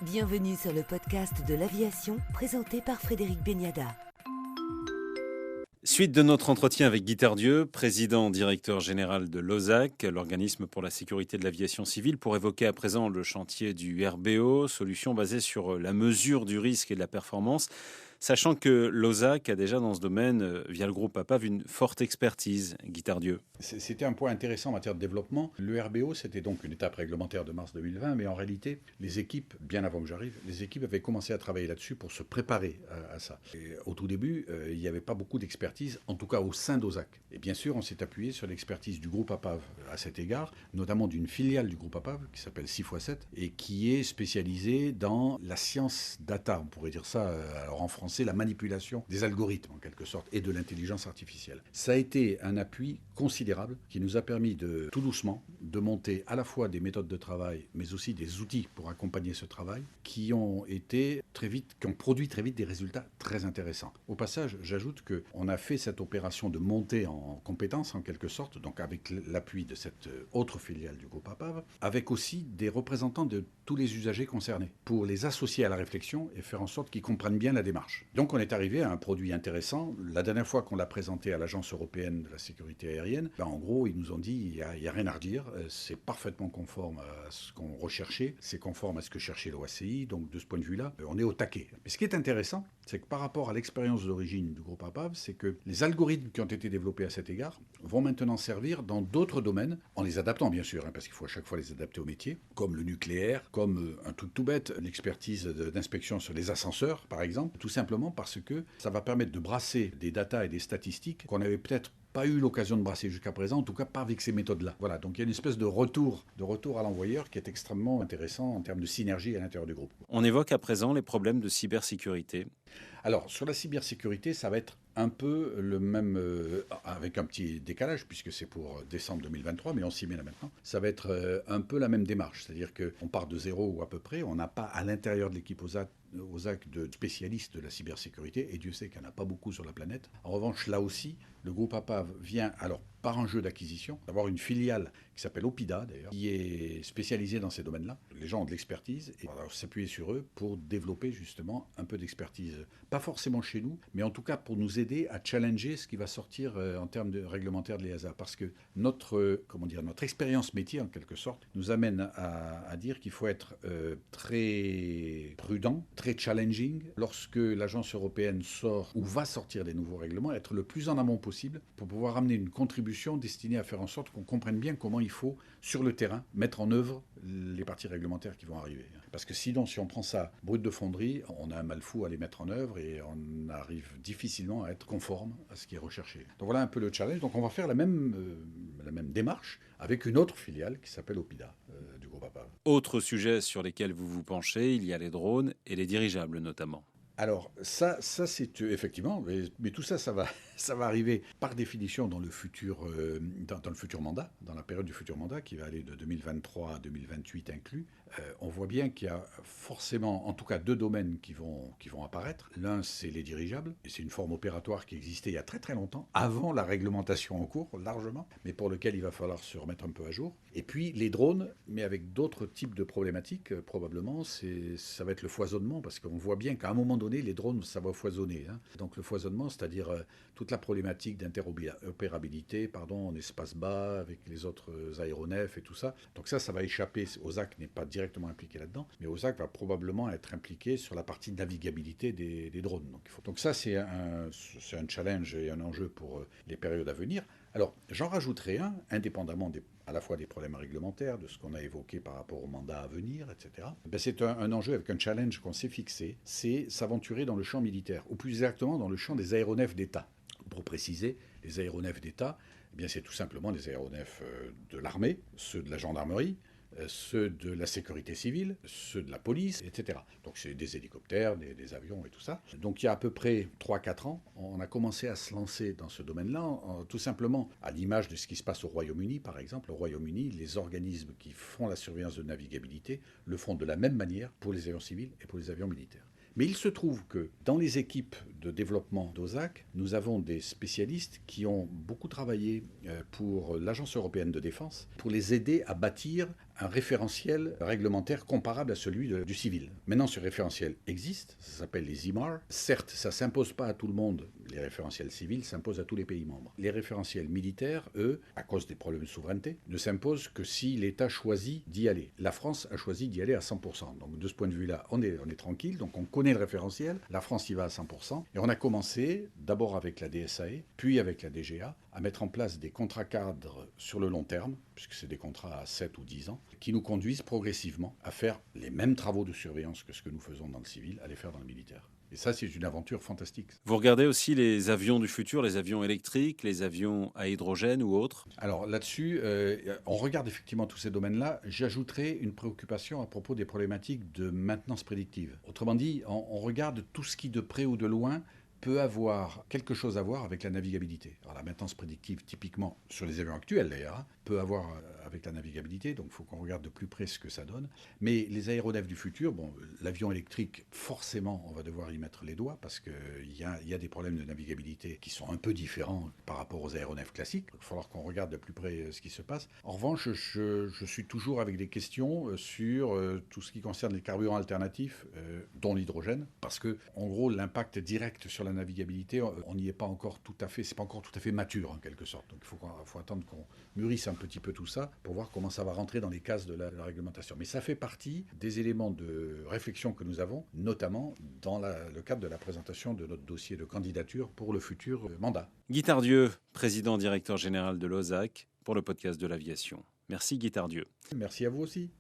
Bienvenue sur le podcast de l'aviation présenté par Frédéric Beniada. Suite de notre entretien avec Guy Tardieu, président directeur général de l'OSAC, l'organisme pour la sécurité de l'aviation civile, pour évoquer à présent le chantier du RBO, solution basée sur la mesure du risque et de la performance, sachant que l'OSAC a déjà dans ce domaine, via le groupe APAV, une forte expertise. Guy Tardieu. C'était un point intéressant en matière de développement. Le RBO, c'était donc une étape réglementaire de mars 2020, mais en réalité, les équipes, bien avant que j'arrive, les équipes avaient commencé à travailler là-dessus pour se préparer à ça. Et au tout début, il n'y avait pas beaucoup d'expertise, en tout cas au sein d'OSAC. Et bien sûr, on s'est appuyé sur l'expertise du groupe APAV à cet égard, notamment d'une filiale du groupe APAV qui s'appelle 6x7 et qui est spécialisée dans la science data, on pourrait dire ça, alors en français, la manipulation des algorithmes en quelque sorte et de l'intelligence artificielle. Ça a été un appui considérable qui nous a permis de tout doucement de monter à la fois des méthodes de travail mais aussi des outils pour accompagner ce travail qui ont produit très vite des résultats très intéressants. Au passage, j'ajoute qu'on a fait cette opération de montée en compétences en quelque sorte, donc avec l'appui de cette autre filiale du groupe APAV, avec aussi des représentants de tous les usagers concernés pour les associer à la réflexion et faire en sorte qu'ils comprennent bien la démarche. Donc on est arrivé à un produit intéressant. La dernière fois qu'on l'a présenté à l'Agence européenne de la sécurité aérienne, en gros ils nous ont dit il n'y a rien à redire, c'est parfaitement conforme à ce qu'on recherchait, c'est conforme à ce que cherchait l'OACI, donc de ce point de vue-là, on est au taquet. Mais ce qui est intéressant, c'est que par rapport à l'expérience d'origine du groupe APAV, c'est que les algorithmes qui ont été développés à cet égard vont maintenant servir dans d'autres domaines, en les adaptant bien sûr, parce qu'il faut à chaque fois les adapter au métier, comme le nucléaire, comme un truc tout bête, l'expertise d'inspection sur les ascenseurs par exemple, tout simplement parce que ça va permettre de brasser des datas et des statistiques qu'on n'avait peut-être pas eu l'occasion de brasser jusqu'à présent, en tout cas pas avec ces méthodes-là. Voilà, donc il y a une espèce de retour à l'envoyeur qui est extrêmement intéressant en termes de synergie à l'intérieur du groupe. On évoque à présent les problèmes de cybersécurité. Alors, sur la cybersécurité, ça va être un peu le même, avec un petit décalage, puisque c'est pour décembre 2023, mais on s'y met là maintenant. Ça va être un peu la même démarche, c'est-à-dire qu'on part de zéro ou à peu près, on n'a pas à l'intérieur de l'équipe OSAC de spécialistes de la cybersécurité, et Dieu sait qu'il n'y en a pas beaucoup sur la planète. En revanche, là aussi, le groupe APAV vient, alors par un jeu d'acquisition, d'avoir une filiale qui s'appelle Opida d'ailleurs, qui est spécialisée dans ces domaines-là. Les gens ont de l'expertise et on va s'appuyer sur eux pour développer justement un peu d'expertise, pas forcément chez nous, mais en tout cas pour nous aider à challenger ce qui va sortir en termes de réglementaire de l'EASA. Parce que notre expérience métier en quelque sorte nous amène à dire qu'il faut être très prudent, très challenging lorsque l'agence européenne sort ou va sortir des nouveaux règlements, être le plus en amont possible pour pouvoir amener une contribution destinée à faire en sorte qu'on comprenne bien comment il faut, sur le terrain, mettre en œuvre les parties réglementaires qui vont arriver. Parce que sinon, si on prend ça brut de fonderie, on a un mal fou à les mettre en œuvre et on arrive difficilement à être conforme à ce qui est recherché. Donc voilà un peu le challenge. Donc on va faire la même démarche avec une autre filiale qui s'appelle Opida du groupe APAV. Autre sujet sur lesquels vous vous penchez, il y a les drones et les dirigeables notamment. Alors, ça c'est effectivement, mais tout ça, ça va arriver par définition dans le futur mandat, dans la période du futur mandat qui va aller de 2023 à 2028 inclus. On voit bien qu'il y a forcément, en tout cas, deux domaines qui vont apparaître. L'un, c'est les dirigeables, et c'est une forme opératoire qui existait il y a très très longtemps, avant la réglementation en cours, largement, mais pour lequel il va falloir se remettre un peu à jour. Et puis les drones, mais avec d'autres types de problématiques, probablement, ça va être le foisonnement, parce qu'on voit bien qu'à un moment donné, les drones, ça va foisonner. Donc le foisonnement, c'est-à-dire toute la problématique d'interopérabilité, en espace bas, avec les autres aéronefs et tout ça. Donc ça va échapper. OSAC n'est pas directement impliqué là-dedans, mais OSAC va probablement être impliqué sur la partie navigabilité des drones. Donc ça, c'est un challenge et un enjeu pour les périodes à venir. Alors, j'en rajouterai un, indépendamment à la fois des problèmes réglementaires, de ce qu'on a évoqué par rapport au mandat à venir, etc. C'est un enjeu avec un challenge qu'on s'est fixé, c'est s'aventurer dans le champ militaire, ou plus exactement dans le champ des aéronefs d'État. Pour préciser, les aéronefs d'État, c'est tout simplement les aéronefs de l'armée, ceux de la gendarmerie, ceux de la sécurité civile, ceux de la police, etc. Donc c'est des hélicoptères, des avions et tout ça. Donc il y a à peu près 3-4 ans, on a commencé à se lancer dans ce domaine-là, tout simplement à l'image de ce qui se passe au Royaume-Uni, par exemple. Au Royaume-Uni, les organismes qui font la surveillance de navigabilité le font de la même manière pour les avions civils et pour les avions militaires. Mais il se trouve que dans les équipes de développement d'OSAC, nous avons des spécialistes qui ont beaucoup travaillé pour l'Agence européenne de défense, pour les aider à bâtir un référentiel réglementaire comparable à celui du civil. Maintenant, ce référentiel existe, ça s'appelle les IMAR. Certes, ça ne s'impose pas à tout le monde, les référentiels civils s'imposent à tous les pays membres. Les référentiels militaires, eux, à cause des problèmes de souveraineté, ne s'imposent que si l'État choisit d'y aller. La France a choisi d'y aller à 100%. Donc de ce point de vue-là, on est tranquille, donc on connaît le référentiel, la France y va à 100%, et on a commencé, d'abord avec la DSAE, puis avec la DGA, à mettre en place des contrats cadres sur le long terme, puisque c'est des contrats à 7 ou 10 ans, qui nous conduisent progressivement à faire les mêmes travaux de surveillance que ce que nous faisons dans le civil, à les faire dans le militaire. Et ça, c'est une aventure fantastique. Vous regardez aussi les avions du futur, les avions électriques, les avions à hydrogène ou autres? Alors là-dessus, on regarde effectivement tous ces domaines-là. J'ajouterai une préoccupation à propos des problématiques de maintenance prédictive. Autrement dit, on regarde tout ce qui, de près ou de loin, peut avoir quelque chose à voir avec la navigabilité. Alors la maintenance prédictive, typiquement sur les avions actuels d'ailleurs, peut avoir avec la navigabilité, donc il faut qu'on regarde de plus près ce que ça donne. Mais les aéronefs du futur, l'avion électrique, forcément, on va devoir y mettre les doigts parce qu'il y a des problèmes de navigabilité qui sont un peu différents par rapport aux aéronefs classiques. Il va falloir qu'on regarde de plus près ce qui se passe. En revanche, je suis toujours avec des questions sur tout ce qui concerne les carburants alternatifs, dont l'hydrogène, parce que, en gros, l'impact direct sur la navigabilité, on n'y est pas encore tout à fait, c'est pas encore tout à fait mature en quelque sorte. Donc il faut attendre qu'on mûrisse un petit peu tout ça pour voir comment ça va rentrer dans les cases de la réglementation. Mais ça fait partie des éléments de réflexion que nous avons, notamment dans le cadre de la présentation de notre dossier de candidature pour le futur mandat. Guy Tardieu, président directeur général de l'OSAC, pour le podcast de l'aviation. Merci Guy Tardieu. Merci à vous aussi.